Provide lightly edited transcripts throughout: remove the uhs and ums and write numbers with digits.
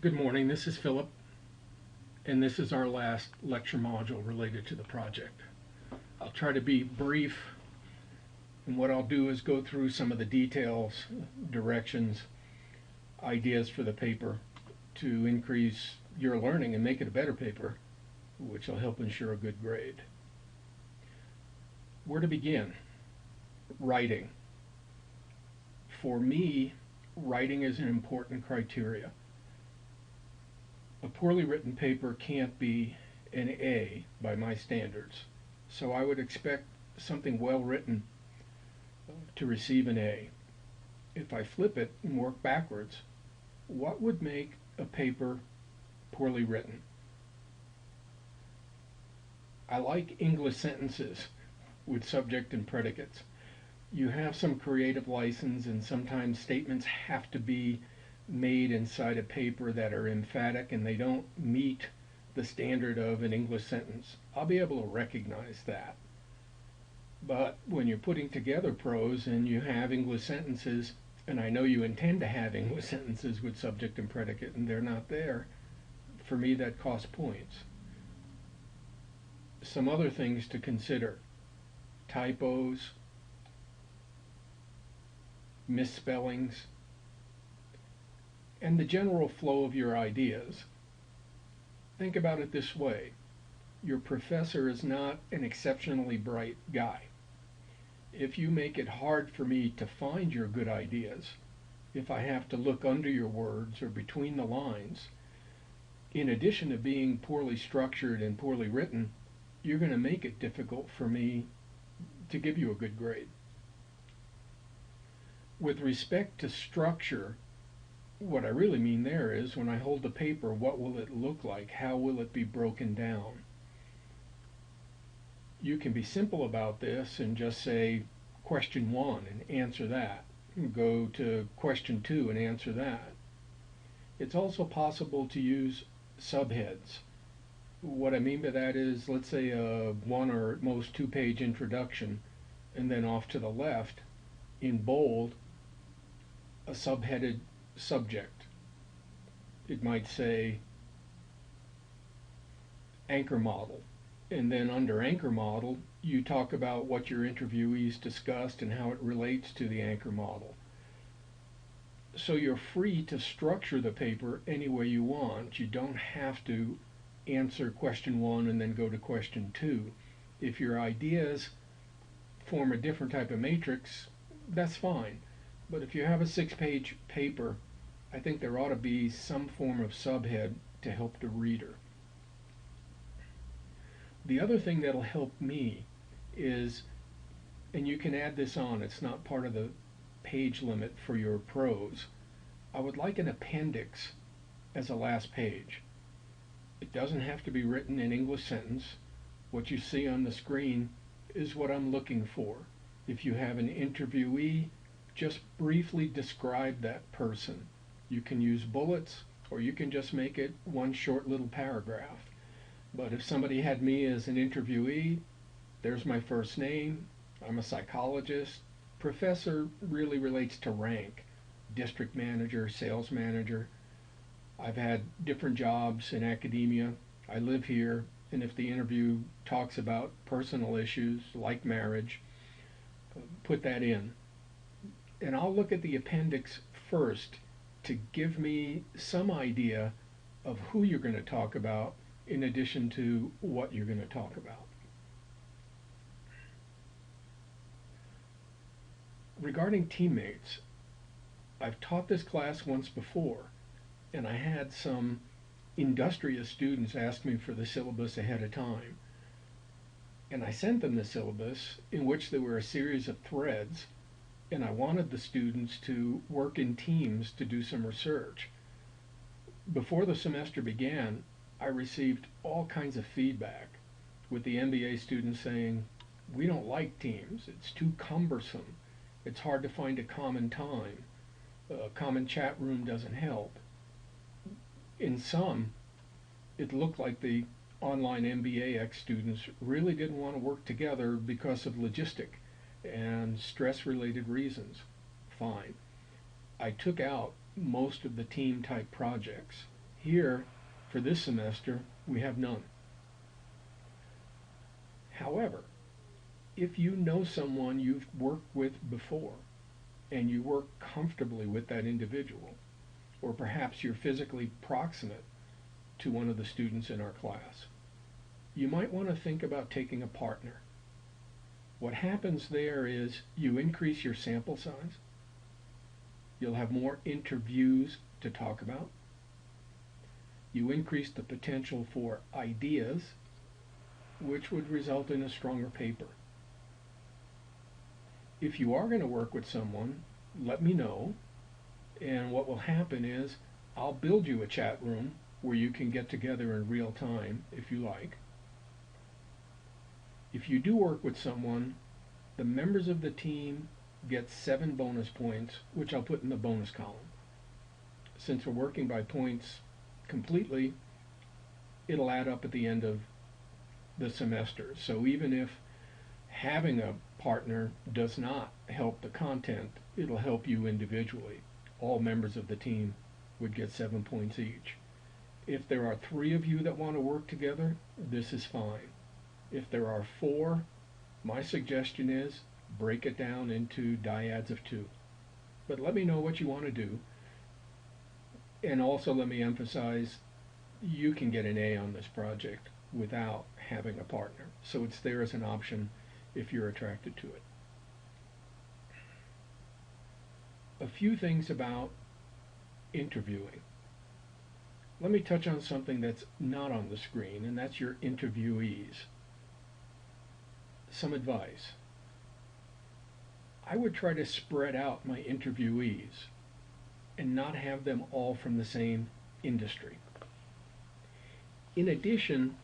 Good morning, this is Philip, and this is our last lecture module related to the project. I'll try to be brief, and what I'll do is go through some of the details, directions, ideas for the paper to increase your learning and make it a better paper, which will help ensure a good grade. Where to begin? Writing. For me, writing is an important criteria. A poorly written paper can't be an A by my standards, so I would expect something well written to receive an A. If I flip it and work backwards, what would make a paper poorly written? I like English sentences with subject and predicates. You have some creative license, and sometimes statements have to be made inside a paper that are emphatic and they don't meet the standard of an English sentence. I'll be able to recognize that. But when you're putting together prose and you have English sentences, and I know you intend to have English sentences with subject and predicate, and they're not there, for me that costs points. Some other things to consider: typos, misspellings, and the general flow of your ideas. Think about it this way: your professor is not an exceptionally bright guy. If you make it hard for me to find your good ideas, if I have to look under your words or between the lines, in addition to being poorly structured and poorly written, you're going to make it difficult for me to give you a good grade. With respect to structure, what I really mean there is, when I hold the paper, what will it look like? How will it be broken down? You can be simple about this and just say question 1 and answer that. Go to question 2 and answer that. It's also possible to use subheads. What I mean by that is, let's say a 1 or at most 2-page introduction, and then off to the left, in bold, a subheaded subject. It might say anchor model, and then under anchor model you talk about what your interviewees discussed and how it relates to the anchor model. So you're free to structure the paper any way you want. You don't have to answer question 1 and then go to question 2. If your ideas form a different type of matrix, that's fine. But if you have a 6-page paper, I think there ought to be some form of subhead to help the reader. The other thing that'll help me is, and you can add this on, it's not part of the page limit for your prose, I would like an appendix as a last page. It doesn't have to be written in English sentence. What you see on the screen is what I'm looking for. If you have an interviewee, just briefly describe that person. You can use bullets, or you can just make it one short little paragraph. But if somebody had me as an interviewee, there's my first name, I'm a psychologist. Professor really relates to rank. District manager, sales manager. I've had different jobs in academia. I live here, and if the interview talks about personal issues like marriage, put that in. And I'll look at the appendix first to give me some idea of who you're going to talk about in addition to what you're going to talk about. Regarding teammates, I've taught this class once before, and I had some industrious students ask me for the syllabus ahead of time. And I sent them the syllabus, in which there were a series of threads, and I wanted the students to work in teams to do some research. Before the semester began, I received all kinds of feedback, with the MBA students saying, "We don't like teams, it's too cumbersome, it's hard to find a common time, a common chat room doesn't help." In some, it looked like the online MBA students really didn't want to work together because of logistic and stress-related reasons. Fine. I took out most of the team-type projects. Here, for this semester, we have none. However, if you know someone you've worked with before and you work comfortably with that individual, or perhaps you're physically proximate to one of the students in our class, you might want to think about taking a partner. What happens there is you increase your sample size, you'll have more interviews to talk about, you increase the potential for ideas, which would result in a stronger paper. If you are going to work with someone, let me know, and what will happen is I'll build you a chat room where you can get together in real time if you like. If you do work with someone, the members of the team get 7 bonus points, which I'll put in the bonus column. Since we're working by points completely, it'll add up at the end of the semester. So even if having a partner does not help the content, it'll help you individually. All members of the team would get 7 points each. If there are 3 of you that want to work together, this is fine. If there are 4, my suggestion is break it down into dyads of 2. But let me know what you want to do. And also let me emphasize, you can get an A on this project without having a partner. So it's there as an option if you're attracted to it. A few things about interviewing. Let me touch on something that's not on the screen, and that's your interviewees. Some advice. I would try to spread out my interviewees and not have them all from the same industry. In addition,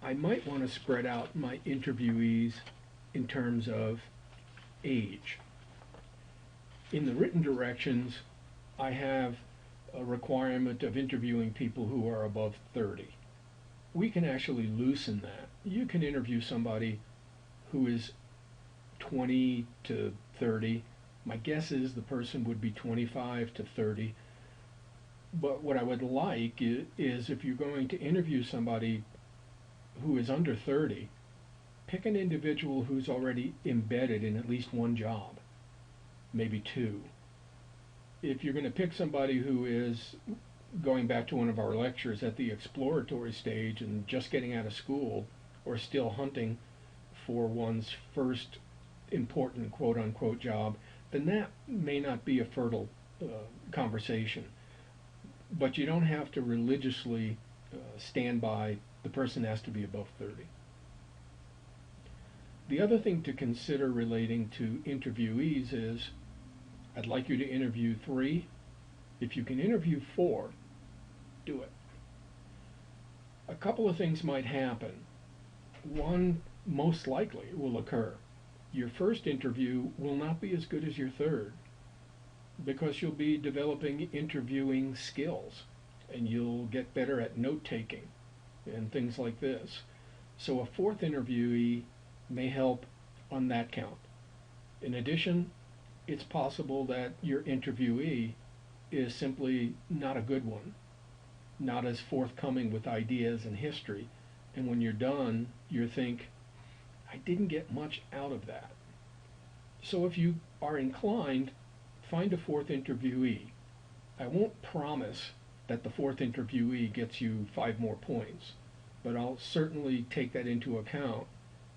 I might want to spread out my interviewees in terms of age. In the written directions, I have a requirement of interviewing people who are above 30. We can actually loosen that. You can interview somebody who is 20 to 30. My guess is the person would be 25 to 30. But what I would like is if you're going to interview somebody who is under 30, pick an individual who's already embedded in at least one job, maybe 2. If you're going to pick somebody who is, going back to one of our lectures, at the exploratory stage and just getting out of school or still hunting for one's first important quote-unquote job, then that may not be a fertile conversation. But you don't have to religiously stand by the person has to be above 30. The other thing to consider relating to interviewees is I'd like you to interview 3. If you can interview 4, do it. A couple of things might happen. One most likely will occur. Your first interview will not be as good as your third because you'll be developing interviewing skills and you'll get better at note-taking and things like this. So a 4th interviewee may help on that count. In addition, it's possible that your interviewee is simply not a good one, not as forthcoming with ideas and history, and when you're done, you think, I didn't get much out of that. So if you are inclined, find a 4th interviewee. I won't promise that the 4th interviewee gets you 5 more points, but I'll certainly take that into account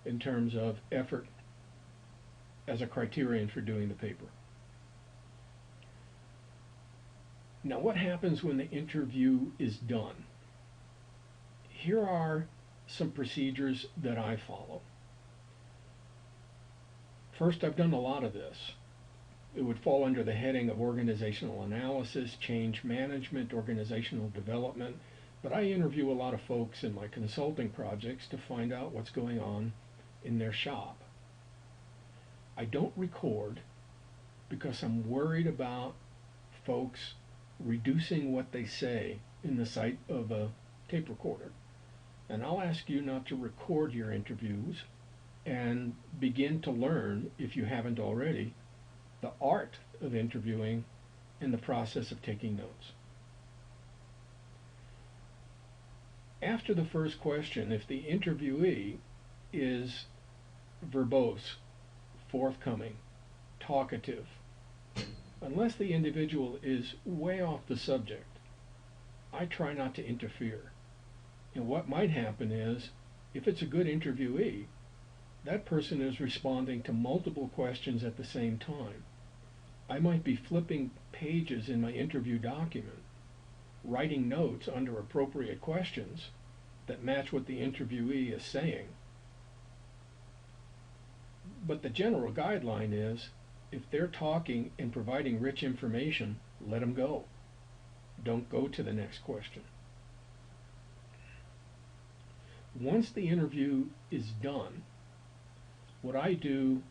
in terms of effort as a criterion for doing the paper. Now, what happens when the interview is done? Here are some procedures that I follow. First, I've done a lot of this. It would fall under the heading of organizational analysis, change management, organizational development, but I interview a lot of folks in my consulting projects to find out what's going on in their shop. I don't record because I'm worried about folks reducing what they say in the sight of a tape recorder. And I'll ask you not to record your interviews and begin to learn, if you haven't already, the art of interviewing and the process of taking notes. After the first question, if the interviewee is verbose, forthcoming, talkative, unless the individual is way off the subject, I try not to interfere. And what might happen is, if it's a good interviewee, that person is responding to multiple questions at the same time. I might be flipping pages in my interview document, writing notes under appropriate questions that match what the interviewee is saying. But the general guideline is, if they're talking and providing rich information, let them go. Don't go to the next question. Once the interview is done, what I do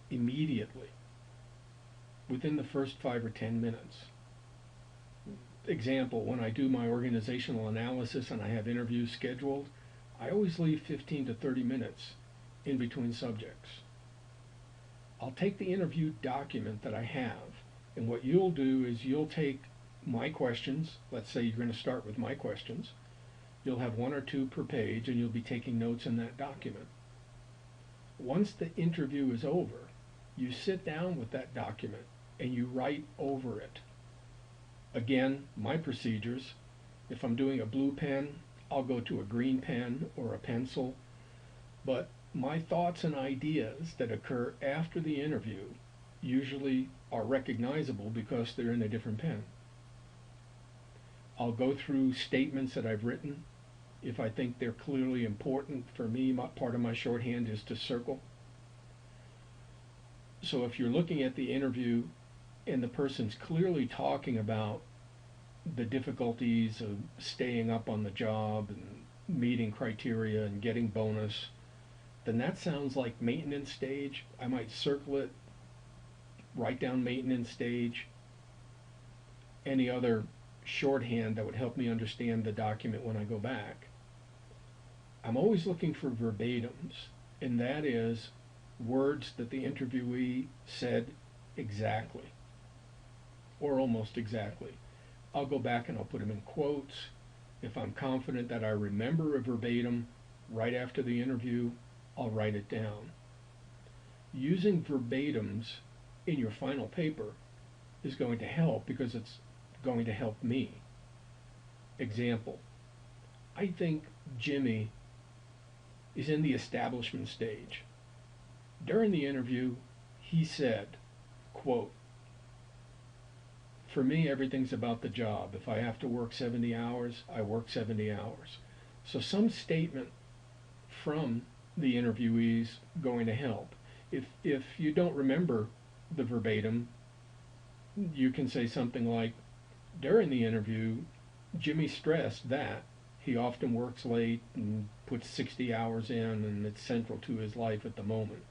immediately, within the first 5 or 10 minutes, example, when I do my organizational analysis and I have interviews scheduled, I always leave 15 to 30 minutes in between subjects. I'll take the interview document that I have, and what you'll do is you'll take my questions. Let's say you're going to start with my questions. You'll have 1 or 2 per page, and you'll be taking notes in that document. Once the interview is over, you sit down with that document and you write over it. Again, my procedures, if I'm doing a blue pen, I'll go to a green pen or a pencil, but my thoughts and ideas that occur after the interview usually are recognizable because they're in a different pen. I'll go through statements that I've written. If I think they're clearly important for me, part of my shorthand is to circle. So if you're looking at the interview and the person's clearly talking about the difficulties of staying up on the job and meeting criteria and getting bonus, then that sounds like maintenance stage. I might circle it, write down maintenance stage, any other shorthand that would help me understand the document when I go back. I'm always looking for verbatims, and that is words that the interviewee said exactly, or almost exactly. I'll go back and I'll put them in quotes. If I'm confident that I remember a verbatim right after the interview, I'll write it down. Using verbatims in your final paper is going to help because it's going to help me. Example, I think Jimmy is in the establishment stage. During the interview, he said, quote, "For me, everything's about the job. If I have to work 70 hours, I work 70 hours." So some statement from the interviewee's going to help. If you don't remember the verbatim, you can say something like, during the interview, Jimmy stressed that he often works late and puts 60 hours in, and it's central to his life at the moment.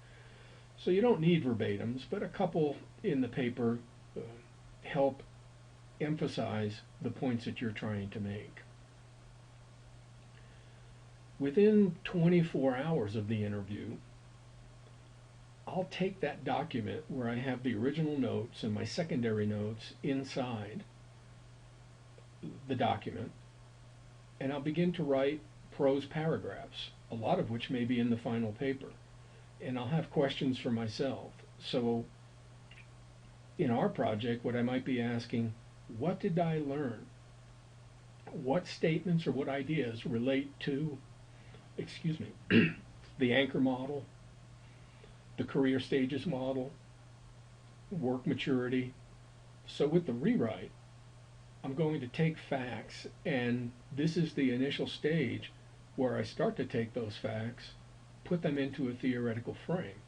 So you don't need verbatims, but a couple in the paper help emphasize the points that you're trying to make. Within 24 hours of the interview, I'll take that document where I have the original notes and my secondary notes inside the document, and I'll begin to write prose paragraphs, a lot of which may be in the final paper. And I'll have questions for myself. So in our project, what I might be asking, what did I learn? What statements or what ideas relate to, the anchor model, the career stages model, work maturity? So with the rewrite, I'm going to take facts, and this is the initial stage where I start to take those facts, put them into a theoretical frame.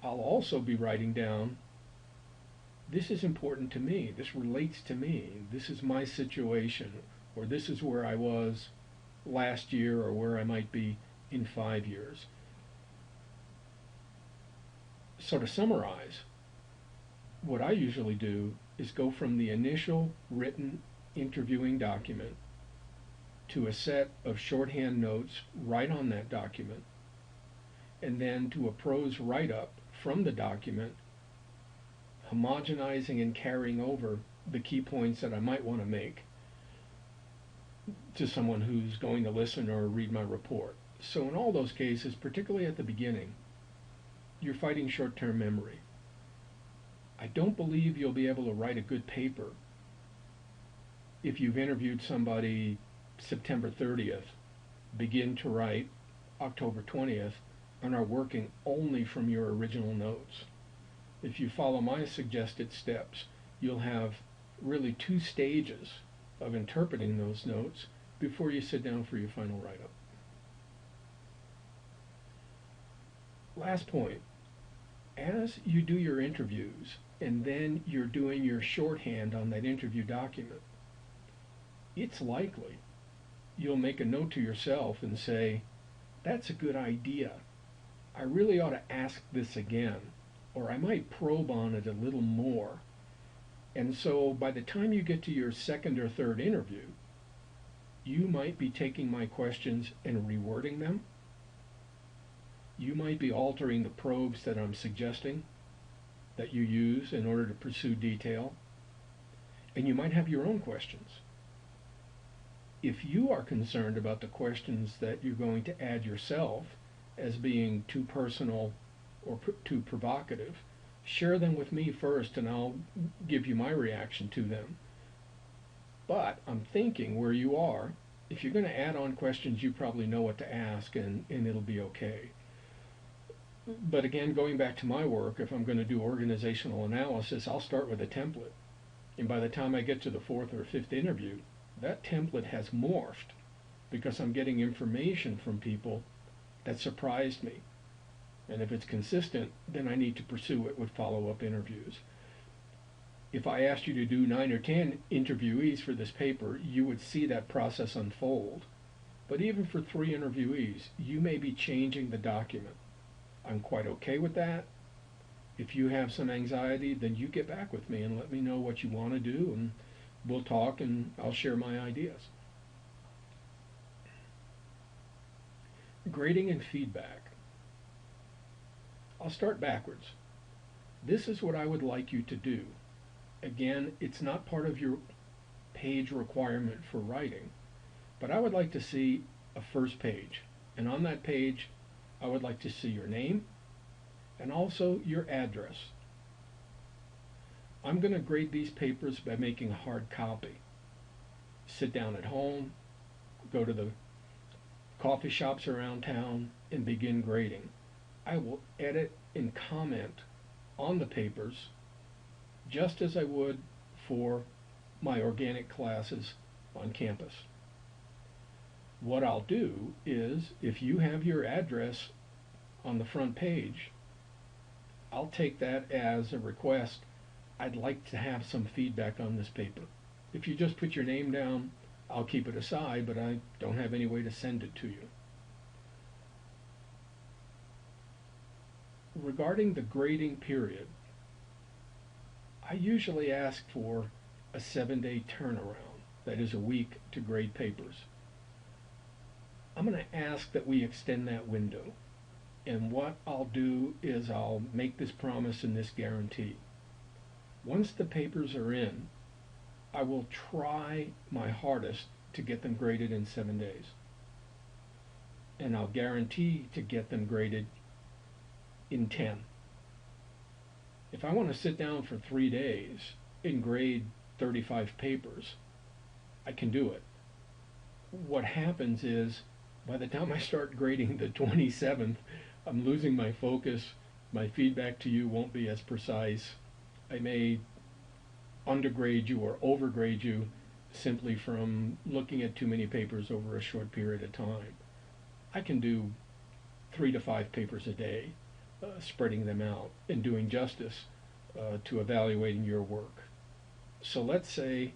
I'll also be writing down, this is important to me, this relates to me, this is my situation, or this is where I was last year or where I might be in 5 years. So to summarize, what I usually do is go from the initial written interviewing document to a set of shorthand notes right on that document, and then to a prose write-up from the document, homogenizing and carrying over the key points that I might want to make. to someone who's going to listen or read my report. So in all those cases, particularly at the beginning, you're fighting short-term memory. I don't believe you'll be able to write a good paper if you've interviewed somebody September 30th, begin to write October 20th, and are working only from your original notes. If you follow my suggested steps, you'll have really 2 stages of interpreting those notes before you sit down for your final write-up. Last point, as you do your interviews and then you're doing your shorthand on that interview document, it's likely you'll make a note to yourself and say, that's a good idea. I really ought to ask this again, or I might probe on it a little more. And so by the time you get to your second or third interview, you might be taking my questions and rewording them. You might be altering the probes that I'm suggesting that you use in order to pursue detail. And you might have your own questions. If you are concerned about the questions that you're going to add yourself as being too personal or too provocative, share them with me first and I'll give you my reaction to them. But I'm thinking where you are, if you're going to add on questions, you probably know what to ask and it'll be okay. But again, going back to my work, if I'm going to do organizational analysis, I'll start with a template. And by the time I get to the 4th or 5th interview, that template has morphed because I'm getting information from people that surprised me. And if it's consistent, then I need to pursue it with follow-up interviews. If I asked you to do 9 or 10 interviewees for this paper, you would see that process unfold. But even for 3 interviewees, you may be changing the document. I'm quite okay with that. If you have some anxiety, then you get back with me and let me know what you want to do, and we'll talk and I'll share my ideas. Grading and feedback. I'll start backwards. This is what I would like you to do. Again, it's not part of your page requirement for writing, but I would like to see a first page. And on that page, I would like to see your name and also your address. I'm going to grade these papers by making a hard copy. Sit down at home, go to the coffee shops around town, and begin grading. I will edit and comment on the papers just as I would for my organic classes on campus. What I'll do is, if you have your address on the front page, I'll take that as a request. I'd like to have some feedback on this paper. If you just put your name down, I'll keep it aside, but I don't have any way to send it to you. Regarding the grading period, I usually ask for a 7-day turnaround, that is a week to grade papers. I'm going to ask that we extend that window. And what I'll do is I'll make this promise and this guarantee. Once the papers are in, I will try my hardest to get them graded in 7 days. And I'll guarantee to get them graded in 10. If I want to sit down for 3 days and grade 35 papers, I can do it. What happens is, by the time I start grading the 27th, I'm losing my focus. My feedback to you won't be as precise. I may undergrade you or overgrade you simply from looking at too many papers over a short period of time. I can do 3 to 5 papers a day, spreading them out and doing justice to evaluating your work. So let's say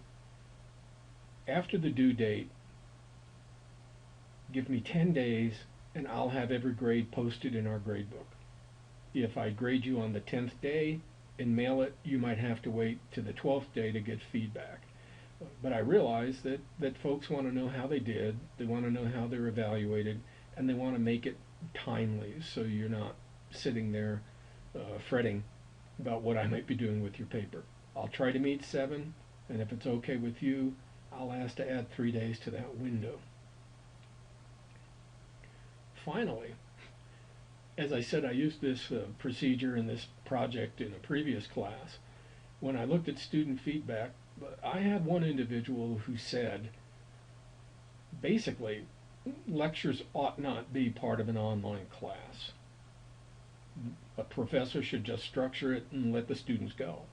after the due date, give me 10 days and I'll have every grade posted in our gradebook. If I grade you on the 10th day and mail it, you might have to wait to the 12th day to get feedback. But I realize that folks want to know how they did, they want to know how they're evaluated, and they want to make it timely so you're not sitting there fretting about what I might be doing with your paper. I'll try to meet 7, and if it's okay with you, I'll ask to add 3 days to that window. Finally, as I said, I used this procedure in this project in a previous class. When I looked at student feedback, I had one individual who said, basically, lectures ought not be part of an online class. A professor should just structure it and let the students go.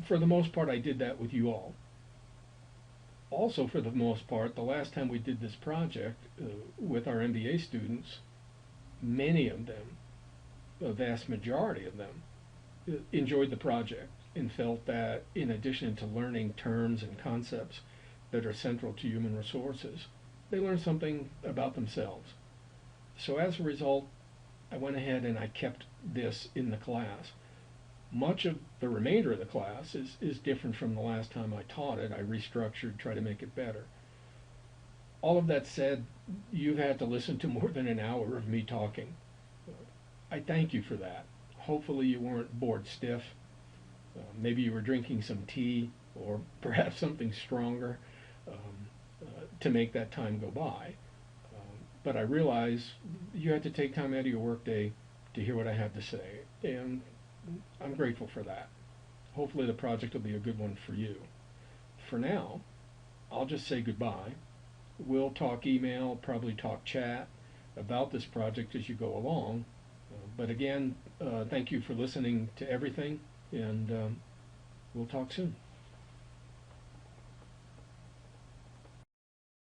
For the most part, I did that with you all. Also, for the most part, the last time we did this project with our MBA students, many of them, a vast majority of them, enjoyed the project and felt that in addition to learning terms and concepts that are central to human resources, they learned something about themselves. So as a result, I went ahead and I kept this in the class. Much of the remainder of the class is different from the last time I taught it. I restructured, tried to make it better. All of that said, you've had to listen to more than an hour of me talking. I thank you for that. Hopefully you weren't bored stiff. Maybe you were drinking some tea or perhaps something stronger to make that time go by. But I realize you had to take time out of your workday to hear what I have to say, and I'm grateful for that. Hopefully the project will be a good one for you. For now, I'll just say goodbye. We'll talk email, probably talk chat about this project as you go along. But again, thank you for listening to everything, and we'll talk soon.